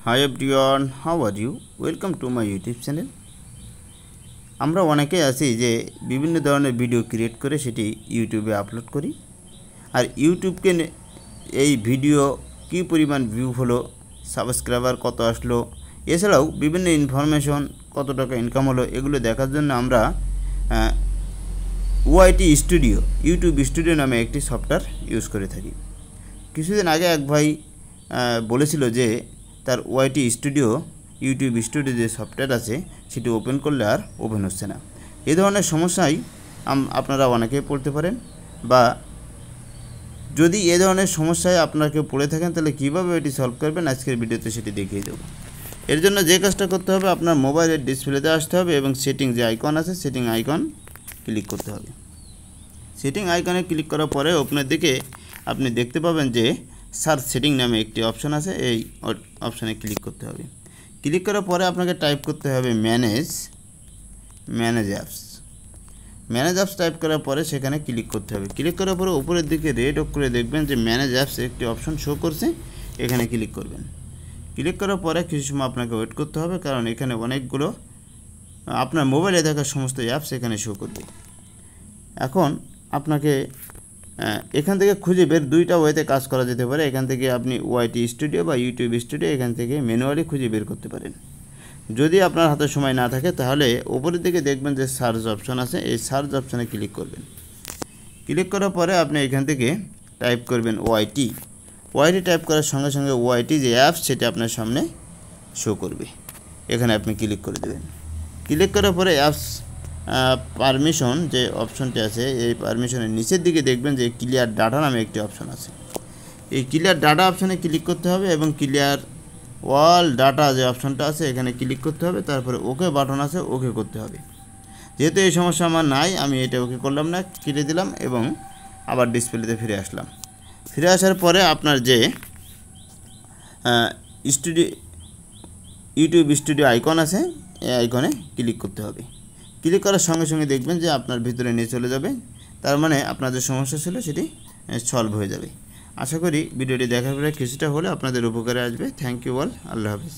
Hi everyone, how are you? Welcome to my YouTube channel. আমরা অনেকেই আছি যে বিভিন্ন ধরনের ভিডিও ক্রিয়েট করে সেটি ইউটিউবে আপলোড করি। আর ইউটিউবকে এই ভিডিও কি পরিমাণ ভিউ হলো, সাবস্ক্রাইবার কত আসলো, এছাড়াও বিভিন্ন ইনফরমেশন কত টাকা ইনকাম হলো এগুলো দেখার জন্য আমরা ওয়াইটি স্টুডিও ইউটিউব স্টুডিও নামে একটি সফটওয়্যার ইউজ করে থাকি। কিছুদিন আগে এক ভাই বলেছিল যে তার ওয়াইটি স্টুডিও ইউটিউব স্টুডিও যে সফটওয়্যার আছে সেটি ওপেন করলে আর ওপেন হচ্ছে না। এই ধরনের সমস্যায় আপনারা অনেকেই পড়তে পারেন, বা যদি এই ধরনের সমস্যায় আপনারা কেউ পড়ে থাকেন তাহলে কীভাবে এটি সলভ করবেন আজকের ভিডিওতে সেটি দেখিয়ে দেবো। এর জন্য যে কাজটা করতে হবে, আপনার মোবাইলের ডিসপ্লেতে আসতে হবে এবং সেটিং যে আইকন আছে সেটিং আইকন ক্লিক করতে হবে। সেটিং আইকনে ক্লিক করার পরে ওপেনের দিকে আপনি দেখতে পাবেন যে সার্চ সেটিং নামে একটি অপশন আছে, এই অপশানে ক্লিক করতে হবে। ক্লিক করার পরে আপনাকে টাইপ করতে হবে ম্যানেজ অ্যাপস টাইপ করার পরে সেখানে ক্লিক করতে হবে। ক্লিক করার পরে উপরের দিকে রেড করে দেখবেন যে ম্যানেজ অ্যাপস একটি অপশন শো করছে, এখানে ক্লিক করবেন। ক্লিক করার পরে কিছু সময় আপনাকে ওয়েট করতে হবে, কারণ এখানে অনেকগুলো আপনার মোবাইলে থাকা সমস্ত অ্যাপস এখানে শো করবে। এখন আপনাকে এখান থেকে খুঁজে বের দুইটা ওয়েতে কাজ করা যেতে পারে। এখান থেকে আপনি ওয়াইটি স্টুডিও বা ইউটিউব স্টুডিও এখান থেকে ম্যানুয়ালি খুঁজে বের করতে পারেন। যদি আপনার হাতে সময় না থাকে তাহলে উপরের দিকে দেখবেন যে সার্চ অপশন আছে, এই সার্চ অপশানে ক্লিক করবেন। ক্লিক করার পরে আপনি এখান থেকে টাইপ করবেন ওয়াইটি টাইপ করার সঙ্গে সঙ্গে ওয়াইটি যে অ্যাপস সেটা আপনার সামনে শো করবে, এখানে আপনি ক্লিক করে দেবেন। ক্লিক করার পরে অ্যাপস পারমিশন যে অপশনটি আছে, এই পারমিশনের নিচের দিকে দেখবেন যে ক্লিয়ার ডাটা নামে একটি অপশন আছে। এই ক্লিয়ার ডাটা অপশানে ক্লিক করতে হবে এবং ক্লিয়ার অল ডাটা যে অপশনটা আছে এখানে ক্লিক করতে হবে। তারপরে ওকে বাটন আছে, ওকে করতে হবে। যেহেতু এই সমস্যা আমার নাই, আমি এটা ওকে করলাম না, কেটে দিলাম এবং আবার ডিসপ্লেতে ফিরে আসলাম। ফিরে আসার পরে আপনার যে ইউটিউব স্টুডিও আইকন আছে এই আইকনে ক্লিক করতে হবে। ক্লিক করার সঙ্গে সঙ্গে দেখবেন যে আপনার ভিতরে নিয়ে চলে যাবে, তার মানে আপনার যে সমস্যা ছিল সেটি সলভ হয়ে যাবে। আশা করি ভিডিওটি দেখার পরে কিছুটা হলে আপনাদের উপকারে আসবে। থ্যাংক ইউ অল, আল্লাহ হাফিজ।